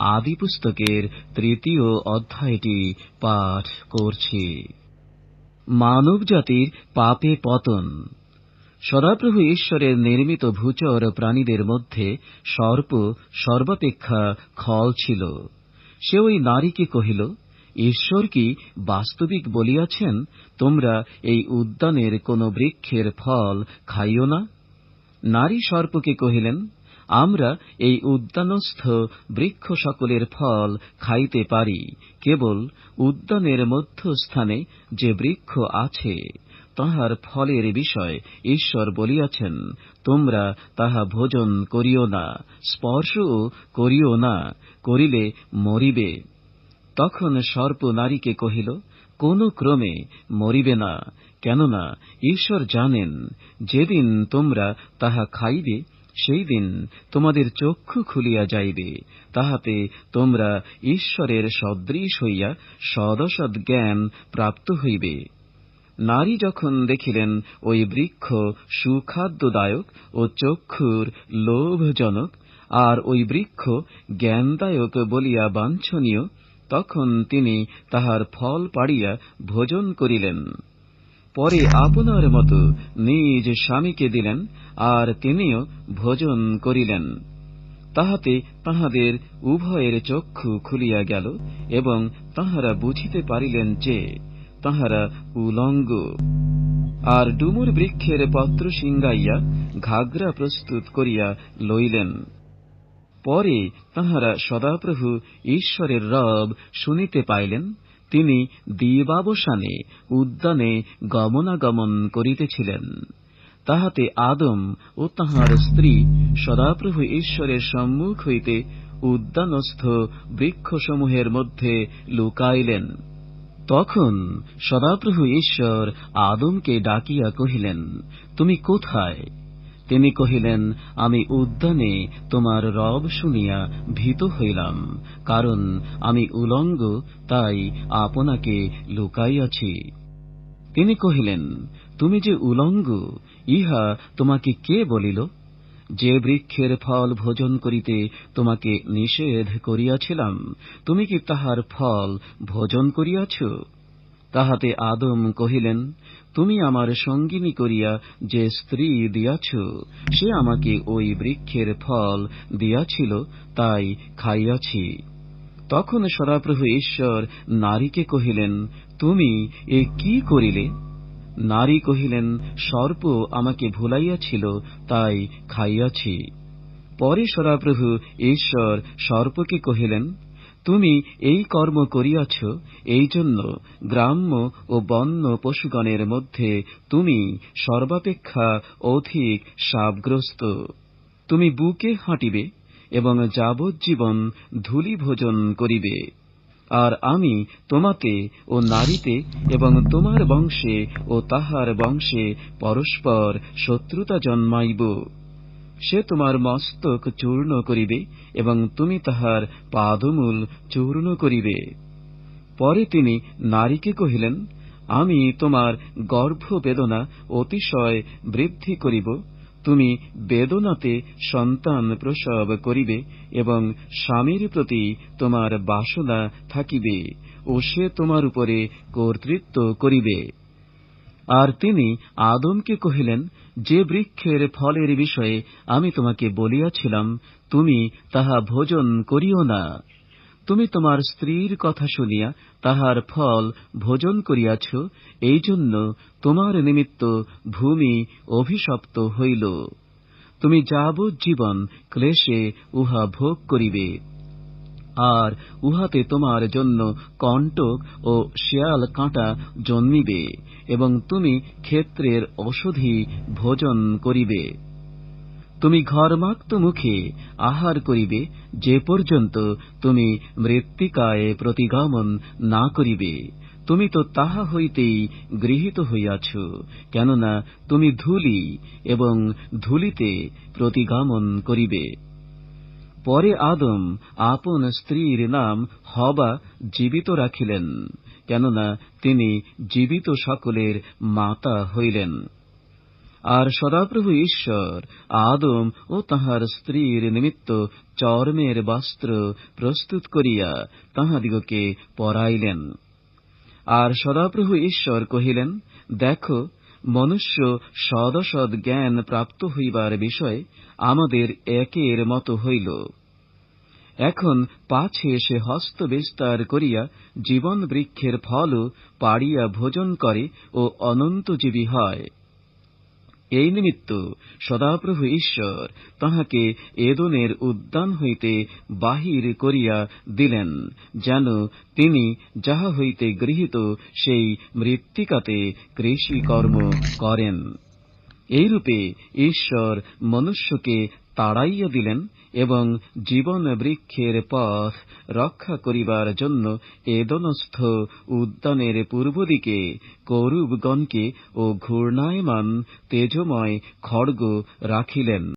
আদি পুস্তকের 3 অধ্যায়টি পাঠ করছি। মানব জাতির পাপে পতন। সদাপ্রভু ঈশ্বরের নির্মিত ভূচর প্রাণীদের মধ্যে সর্প সর্বাপেক্ষা খল ছিল। সে ওই নারীকে কহিল, ঈশ্বর কি বাস্তবিক বলিয়াছেন, তোমরা এই উদ্যানের কোন বৃক্ষের ফল খাইও না? নারী সর্পকে কহিলেন, আমরা এই উদ্যানস্থ বৃক্ষ সকলের ফল খাইতে পারি, কেবল উদ্যানের মধ্যস্থানে যে বৃক্ষ আছে তাহার ফলের বিষয় ঈশ্বর বলিয়াছেন, তোমরা তাহা ভোজন করিও না, স্পর্শও করিও না, করিলে মরিবে। তখন সর্প নারীকে কহিল, কোন ক্রমে মরিবে না, কেননা ঈশ্বর জানেন যেদিন তোমরা তাহা খাইবে সেই দিন তোমাদের চক্ষু খুলিয়া যাইবে, তাহাতে তোমরা ঈশ্বরের সদৃশ হইয়া সদসৎ জ্ঞান প্রাপ্ত হইবে। নারী যখন দেখিলেন ওই বৃক্ষ সুখাদ্যদায়ক ও চক্ষুর লোভজনক, আর ওই বৃক্ষ জ্ঞানদায়ক বলিয়া বাঞ্ছনীয়, তখন তিনি তাহার ফল পাড়িয়া ভোজন করিলেন। পরে আপনার মতো নিজ স্বামীকে দিলেন, আর তিনিও ভোজন করিলেন। তাহাতে তাহাদের উভয়ের চক্ষু খুলিয়া গেল, এবং তাহারা বুঝিতে পারিলেন যে তাহারা উলঙ্গ। আর ডুমুর বৃক্ষের পত্র সিঙ্গাইয়া ঘাগরা প্রস্তুত করিয়া লইলেন। পরে তাহারা সদাপ্রভু ঈশ্বরের রব শুনিতে পাইলেন, তিনি দিবাবসানে উদ্যানে গমনাগমন করিতেছিলেন। তাহাতে আদম ও তাহার স্ত্রী সদাপ্রভু ঈশ্বরের সম্মুখ হইতে উদ্যানস্থ বৃক্ষসমূহের মধ্যে লুকাইলেন। তখন সদাপ্রভু ঈশ্বর আদমকে ডাকিয়া কহিলেন, তুমি কোথায়? তিনি কহিলেন, আমি উদ্যানে তোমার রব শুনিয়া ভীত হইলাম, কারণ আমি উলঙ্গ, তাই আপনাকে লুকাইয়াছি। তিনি কহিলেন, তুমি যে উলঙ্গ, ইহা তোমাকে কে বলিল? যে বৃক্ষের ফল ভোজন করিতে তোমাকে নিষেধ করিয়াছিলাম, তুমি কি তাহার ফল ভোজন করিয়াছ? তাহাতে আদম কহিলেন, তুমি আমার সঙ্গিনী করিয়া যে স্ত্রী দিয়াছ, সে আমাকে ওই বৃক্ষের ফল দিয়াছিল, তাই খাইয়াছি। তখন সদাপ্রভু ঈশ্বর নারীকে কহিলেন, তুমি এ কি করিলে? নারী কহিলেন, সর্প আমাকে ভুলাইয়াছিল, তাই খাইয়াছি। পরে সদাপ্রভু ঈশ্বর সর্পকে কহিলেন, তুমি এই কর্ম করিয়াছ, এই জন্য গ্রাম্য ও বন্য পশুগণের মধ্যে তুমি সর্বাপেক্ষা অধিক শাপগ্রস্ত। তুমি বুকে হাঁটিবে এবং যাবজ্জীবন ধূলি ভোজন করিবে। আর আমি তোমাতে ও নারীতে এবং তোমার বংশে ও তাহার বংশে পরস্পর শত্রুতা জন্মাইব। সে তোমার মস্তক চূর্ণ করিবে এবং তুমি তাহার পাদমূল চূর্ণ করিবে। পরে তিনি নারীকে কহিলেন, আমি তোমার গর্ভবেদনা অতিশয় বৃদ্ধি করিব, তুমি বেদনাতে সন্তান প্রসব করিবে এবং স্বামীর প্রতি তোমার বাসনা থাকিবে, ও সে তোমার উপরে কর্তৃত্ব করিবে। আর তিনি আদমকে কহিলেন, যে বৃক্ষের ফলের বিষয়ে আমি তোমাকে বলিয়াছিলাম, তুমি তাহা ভোজন করিও না। তুমি তোমার স্ত্রীর কথা শুনিয়া তাহার ফল ভোজন করিয়াছ, এই জন্য তোমার নিমিত্ত ভূমি অভিশপ্ত হইল। তুমি যাবজ্জীবন ক্লেশে উহা ভোগ করিবে, আর উহাতে তোমার জন্য কণ্টক ও শেয়াল কাঁটা জন্মিবে, এবং তুমি ক্ষেত্রের ঔষধি ভোজন করিবে। তুমি ঘর্মাক্ত মুখে আহার করিবে, যে পর্যন্ত তুমি মৃত্তিকায় প্রতিগমন না করিবে। তুমি তো তাহা হইতেই গৃহীত হইয়াছ, কেননা তুমি ধূলি, এবং ধূলিতে প্রতিগমন করিবে। পরে আদম আপন স্ত্রীর নাম হবা জীবিত রাখিলেন, কেননা তিনি জীবিত সকলের মাতা হইলেন। আর সদাপ্রভু ঈশ্বর আদম ও তাহার স্ত্রীর নিমিত্ত চর্মের বস্ত্র প্রস্তুত করিয়া তাহাদিগকে পরাইলেন। আর সদাপ্রভু ঈশ্বর কহিলেন, দেখো, মনুষ্য সদসৎ জ্ঞান প্রাপ্ত হইবার বিষয়ে আমাদের একের মত হইল। এখন পাছে সে হস্ত বিস্তার করিয়া জীবন বৃক্ষের ফলও পাড়িয়া ভোজন করে ও অনন্তজীবী হয়। এই নিমিত্ত সদাপ্রভু ঈশ্বর তাহাকে এদনের উদ্যান হইতে বাহির করিয়া দিলেন, যেন তিনি যাহা হইতে গৃহীত সেই মৃত্তিকাতে কৃষিকর্ম করেন। এইরূপে ঈশ্বর মনুষ্যকে তাড়াইয়া দিলেন এবং জীবন বৃক্ষের পথ রক্ষা করিবার জন্য এদনস্থ উদ্যানের পূর্ব দিকে করুবগণকে ও ঘূর্ণায়মান তেজময় খড়গ রাখিলেন।